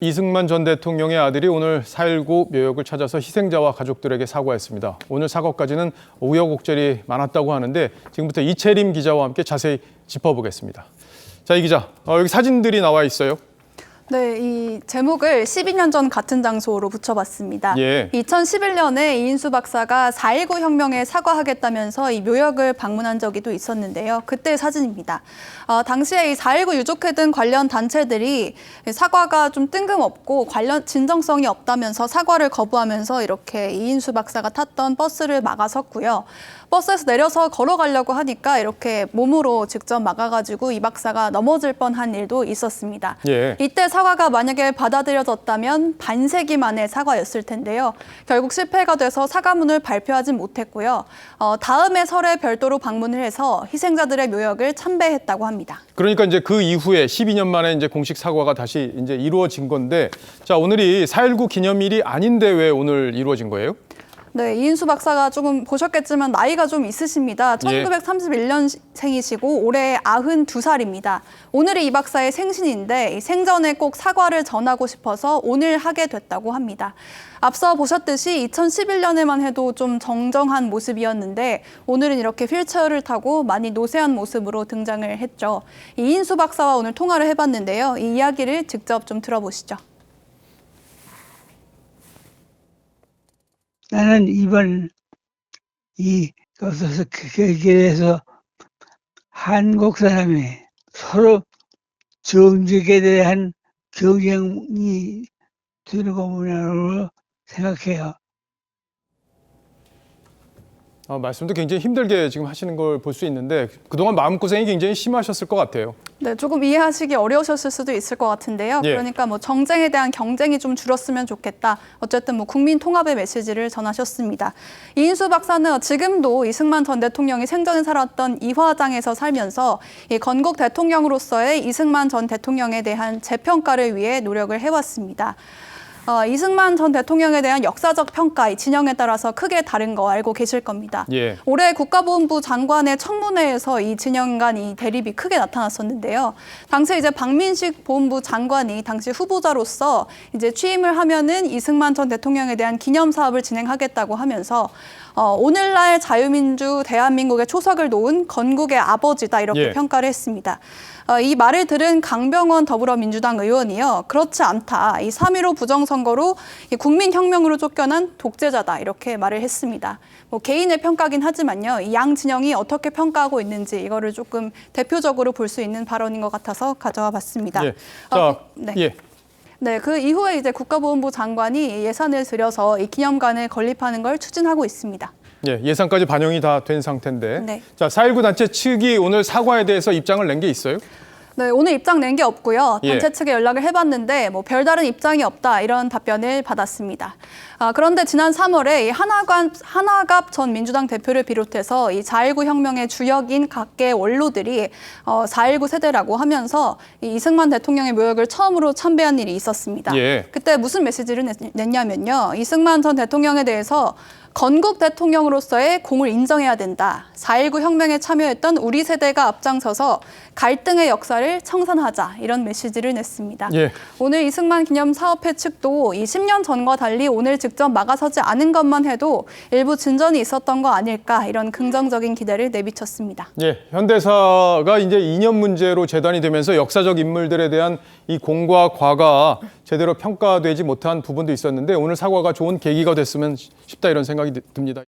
이승만 전 대통령의 아들이 오늘 4.19 묘역을 찾아서 희생자와 가족들에게 사과했습니다. 오늘 사과까지는 우여곡절이 많았다고 하는데 지금부터 이채림 기자와 함께 자세히 짚어보겠습니다. 자, 이 기자, 여기 사진들이 나와 있어요. 네, 이 제목을 12년 전 같은 장소로 붙여봤습니다. 2011년에 이인수 박사가 4.19 혁명에 사과하겠다면서 이 묘역을 방문한 적이 또 있었는데요. 그때 사진입니다. 당시에 이 4.19 유족회 등 관련 단체들이 사과가 좀 뜬금없고 관련 진정성이 없다면서 사과를 거부하면서 이렇게 이인수 박사가 탔던 버스를 막아섰고요. 버스에서 내려서 걸어가려고 하니까 이렇게 몸으로 직접 막아가지고 이 박사가 넘어질 뻔한 일도 있었습니다. 이때 사과가 만약에 받아들여졌다면 반세기 만의 사과였을 텐데요. 결국 실패가 돼서 사과문을 발표하진 못했고요. 다음해 설에 별도로 방문을 해서 희생자들의 묘역을 참배했다고 합니다. 그러니까 이제 그 이후에 12년 만에 이제 공식 사과가 다시 이제 이루어진 건데, 자, 오늘이 4.19 기념일이 아닌데 왜 오늘 이루어진 거예요? 네, 이인수 박사가 조금 보셨겠지만 나이가 좀 있으십니다. 1931년생이시고 올해 92살입니다. 오늘이 이 박사의 생신인데 생전에 꼭 사과를 전하고 싶어서 오늘 하게 됐다고 합니다. 앞서 보셨듯이 2011년에만 해도 좀 정정한 모습이었는데 오늘은 이렇게 휠체어를 타고 많이 노쇠한 모습으로 등장을 했죠. 이인수 박사와 오늘 통화를 해봤는데요. 이 이야기를 직접 좀 들어보시죠. 나는 이번 이것에서 계기해서 한국 사람이 서로 정직에 대한 경쟁이 되는 거구나로 생각해요. 말씀도 굉장히 힘들게 지금 하시는 걸 볼 수 있는데 그동안 마음고생이 굉장히 심하셨을 것 같아요. 네, 조금 이해하시기 어려우셨을 수도 있을 것 같은데요. 그러니까 뭐 정쟁에 대한 경쟁이 좀 줄었으면 좋겠다. 어쨌든 뭐 국민 통합의 메시지를 전하셨습니다. 이인수 박사는 지금도 이승만 전 대통령이 생전에 살았던 이화장에서 살면서 이 건국 대통령으로서의 이승만 전 대통령에 대한 재평가를 위해 노력을 해왔습니다. 이승만 전 대통령에 대한 역사적 평가, 이 진영에 따라서 크게 다른 거 알고 계실 겁니다. 올해 국가보훈부 장관의 청문회에서 이 진영 간 이 대립이 크게 나타났었는데요. 당시 이제 박민식 보훈부 장관이 당시 후보자로서 이제 취임을 하면은 이승만 전 대통령에 대한 기념 사업을 진행하겠다고 하면서 오늘날 자유민주 대한민국의 초석을 놓은 건국의 아버지다 이렇게 평가를 했습니다. 이 말을 들은 강병원 더불어민주당 의원이요. 그렇지 않다. 이 3.15 부정선거로 국민혁명으로 쫓겨난 독재자다. 이렇게 말을 했습니다. 뭐 개인의 평가긴 하지만요. 이 양 진영이 어떻게 평가하고 있는지 이거를 조금 대표적으로 볼 수 있는 발언인 것 같아서 가져와 봤습니다. 네, 그 이후에 이제 국가보훈부 장관이 예산을 들여서 이 기념관을 건립하는 걸 추진하고 있습니다. 예산까지 반영이 다 된 상태인데. 자, 4.19 단체 측이 오늘 사과에 대해서 입장을 낸 게 있어요? 네, 오늘 입장 낸 게 없고요. 단체 측에 연락을 해봤는데 뭐 별다른 입장이 없다 이런 답변을 받았습니다. 그런데 지난 3월에 이 한화갑 전 민주당 대표를 비롯해서 이 4.19 혁명의 주역인 각계 원로들이 4.19 세대라고 하면서 이 이승만 대통령의 묘역을 처음으로 참배한 일이 있었습니다. 그때 무슨 메시지를 냈냐면요. 이승만 전 대통령에 대해서 건국 대통령으로서의 공을 인정해야 된다. 4.19 혁명에 참여했던 우리 세대가 앞장서서 갈등의 역사를 청산하자. 이런 메시지를 냈습니다. 오늘 이승만 기념사업회 측도 이 10년 전과 달리 오늘 직접 막아서지 않은 것만 해도 일부 진전이 있었던 거 아닐까. 이런 긍정적인 기대를 내비쳤습니다. 현대사가 이제 이념 문제로 재단이 되면서 역사적 인물들에 대한 이 공과 과가 제대로 평가되지 못한 부분도 있었는데 오늘 사과가 좋은 계기가 됐으면 싶다 이런 생각이 듭니다.